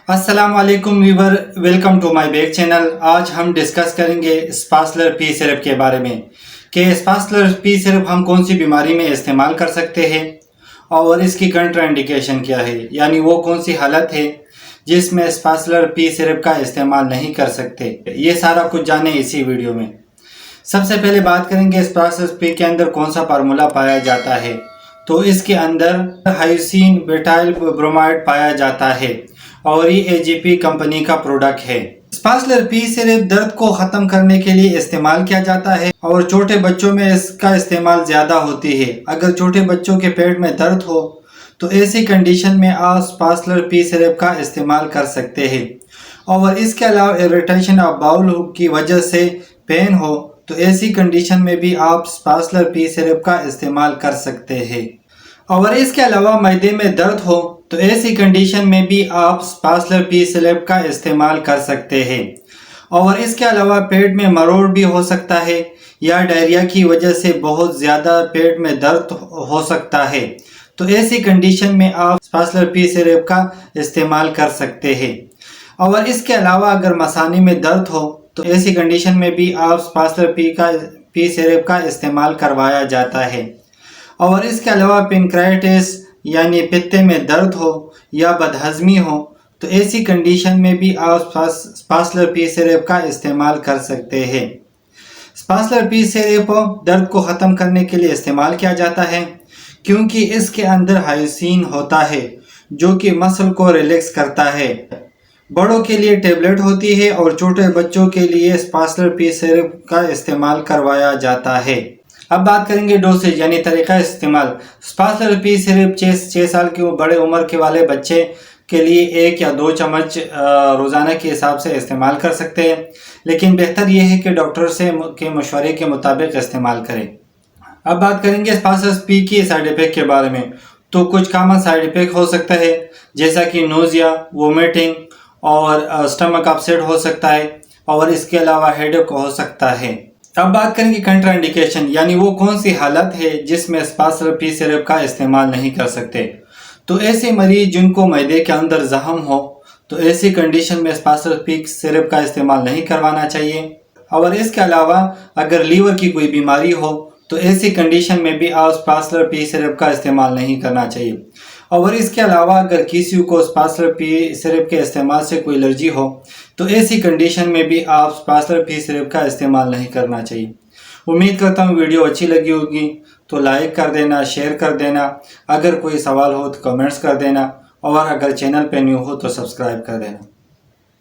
अस्सलाम वालेकुम viewer, welcome to my back channel. आज हम डिस्कस करेंगे स्पासलर पी सिरप के बारे में कि स्पासलर पी सिरप हम कौन सी बीमारी में इस्तेमाल कर सकते हैं और इसकी कंट्राइंडिकेशन क्या है, यानी वो कौन सी हालत है जिसमें स्पासलर पी सिरप का इस्तेमाल नहीं कर सकते। ये सारा कुछ जाने इसी वीडियो में। सबसे पहले बात करेंगे स्पासलर पी के अंदर कौन सा फार्मूला पाया जाता है। तो इसके अंदर हाइसिन बेटाइल ब्रोमाइड पाया जाता है और ये एजीपी कंपनी का प्रोडक्ट है। स्पासलर पी सिरप दर्द को ख़त्म करने के लिए इस्तेमाल किया जाता है और छोटे बच्चों में इसका इस्तेमाल ज़्यादा होती है। अगर छोटे बच्चों के पेट में दर्द हो तो ऐसी कंडीशन में आप स्पासलर पी सिरप का इस्तेमाल कर सकते हैं। और इसके अलावा इरिटेशन ऑफ बाउल की वजह से पेन हो तो ऐसी कंडीशन में भी आप स्पासलर पी सिरप का इस्तेमाल कर सकते हैं। और इसके अलावा मैदे में दर्द हो तो ऐसी कंडीशन में भी आप स्पासलर पी सिरप का इस्तेमाल कर सकते हैं। और इसके अलावा पेट में मरोड़ भी हो सकता है या डायरिया की वजह से बहुत ज़्यादा पेट में दर्द हो सकता है, तो ऐसी कंडीशन में आप स्पासलर पी सिरप का इस्तेमाल कर सकते हैं। और इसके अलावा अगर मसानी में दर्द हो तो ऐसी कंडीशन में भी आप स्पासलर पी सिरप का इस्तेमाल करवाया जाता है। और इसके अलावा पेनक्राइटिस यानी पित्ते में दर्द हो या बदहज़मी हो तो ऐसी कंडीशन में भी आप स्पासलर पी सिरप का इस्तेमाल कर सकते हैं। स्पासलर पी सिरप दर्द को ख़त्म करने के लिए इस्तेमाल किया जाता है क्योंकि इसके अंदर हाइसिन होता है जो कि मसल को रिलैक्स करता है। बड़ों के लिए टेबलेट होती है और छोटे बच्चों के लिए स्पासलर पी सिरप का इस्तेमाल करवाया जाता है। अब बात करेंगे डोसेज यानी तरीका इस्तेमाल। स्पासलर पी सिरप 6 साल के बड़े उम्र के वाले बच्चे के लिए 1 या 2 चम्मच रोज़ाना के हिसाब से इस्तेमाल कर सकते हैं, लेकिन बेहतर यह है कि डॉक्टर के मशवरे के मुताबिक इस्तेमाल करें। अब बात करेंगे स्पासलर पी की साइड इफ़ेक्ट के बारे में। तो कुछ कॉमन साइड इफ़ेक्ट हो सकता है जैसा कि नोज़िया, वोमिटिंग और स्टमक अपसेट हो सकता है और इसके अलावा हेडेक हो सकता है। अब बात करेंगे कंट्राइंडिकेशन यानी वो कौन सी हालत है जिसमें स्पासलर पी सिरप का इस्तेमाल नहीं कर सकते। तो ऐसे मरीज जिनको मैदे के अंदर जख्म हो तो ऐसी कंडीशन में स्पासलर पी सिरप का इस्तेमाल नहीं करवाना चाहिए। और इसके अलावा अगर लीवर की कोई बीमारी हो तो ऐसी कंडीशन में भी आप स्पासलर पी सिरप का इस्तेमाल नहीं करना चाहिए। और इसके अलावा अगर किसी को स्पासलर पी सिरप के इस्तेमाल से कोई एलर्जी हो तो ऐसी कंडीशन में भी आप स्पासलर पी सिरप का इस्तेमाल नहीं करना चाहिए। उम्मीद करता हूँ वीडियो अच्छी लगी होगी, तो लाइक कर देना, शेयर कर देना। अगर कोई सवाल हो तो कमेंट्स कर देना और अगर चैनल पे न्यू हो तो सब्सक्राइब कर देना।